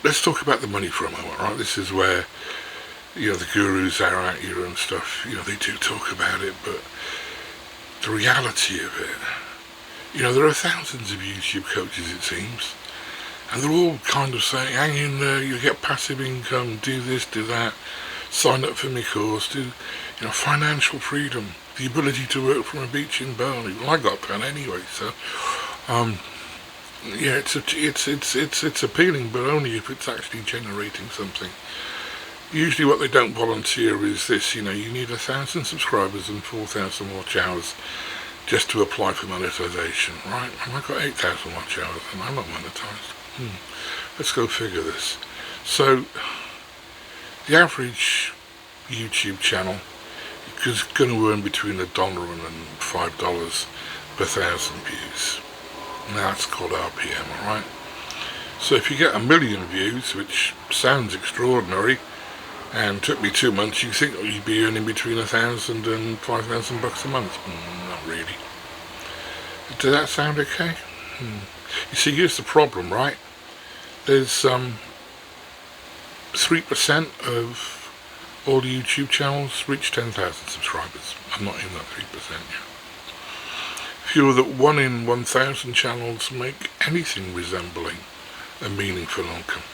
let's talk about the money for a moment, right? This is where, the gurus are out here and stuff, they do talk about it, but the reality of it, there are thousands of YouTube coaches, it seems, and they're all kind of saying, hang in there, you'll get passive income, do this, do that, sign up for my course, do, financial freedom, the ability to work from a beach in Bali. Well, I got that anyway, so, it's appealing, but only if it's actually generating something. Usually what they don't volunteer is this, you need 1,000 subscribers and 4,000 watch hours just to apply for monetization, right? And I've got 8,000 watch hours and I'm not monetized. Let's go figure this. So, the average YouTube channel is going to earn between $1 and $5 per 1,000 views. Now that's called RPM, alright? So if you get 1 million views, which sounds extraordinary, and took me 2 months, you think you'd be earning between 1,000 and 5,000 bucks a month? Not really. Does that sound okay? You see, here's the problem, right? There's 3% of all the YouTube channels reach 10,000 subscribers. I'm not in that 3% yet. Fewer than 1 in 1,000 channels make anything resembling a meaningful income.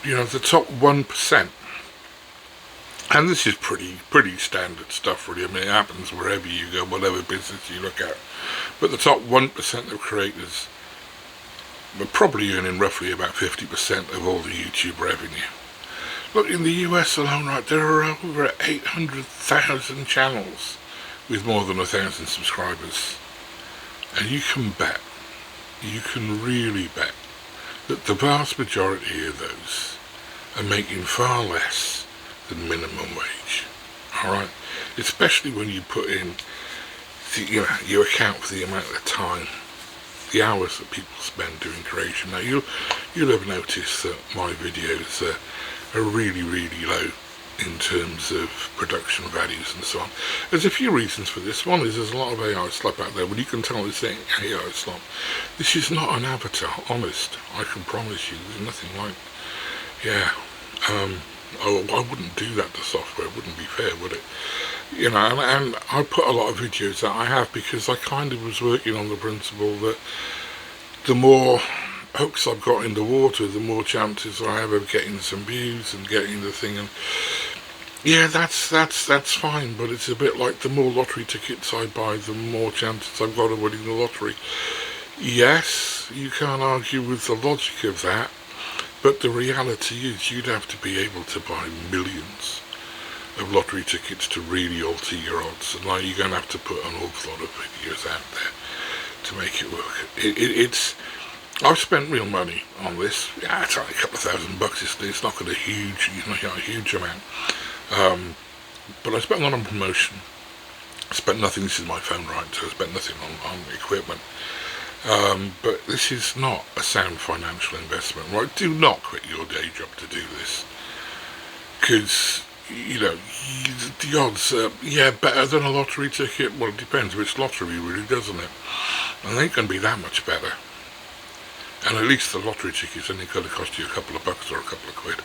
The top 1%, and this is pretty standard stuff really, it happens wherever you go, whatever business you look at, but the top 1% of creators are probably earning roughly about 50% of all the YouTube revenue. Look, in the US alone, right, there are over 800,000 channels with more than 1,000 subscribers, and you can really bet that the vast majority of those are making far less than minimum wage. Alright? Especially when you put in, you account for the amount of time, the hours that people spend doing creation. Now you'll have noticed that my videos are really, really low in terms of production values and so on. There's a few reasons for this. One is there's a lot of AI slop out there, but you can tell this ain't AI slop. This is not an avatar, honest. I can promise you, there's nothing like, I wouldn't do that to software, it wouldn't be fair, would it? And I put a lot of videos that I have because I kind of was working on the principle that the more hooks I've got in the water, the more chances I have of getting some views and getting the thing. And that's fine, but it's a bit like the more lottery tickets I buy, the more chances I've got of winning the lottery. Yes, you can't argue with the logic of that, but the reality is you'd have to be able to buy millions of lottery tickets to really alter your odds, and like you're going to have to put an awful lot of videos out there to make it work. I've spent real money on this. Yeah, it's only a couple of $1,000. It's not got a huge amount. But I spent a lot on promotion. I spent nothing. This is my phone, right? So I spent nothing on equipment. But this is not a sound financial investment, right? Do not quit your day job to do this, because the odds are better than a lottery ticket. Well, it depends which lottery, really, doesn't it? And they ain't going to be that much better. And at least the lottery ticket's only going to cost you a couple of bucks or a couple of quid.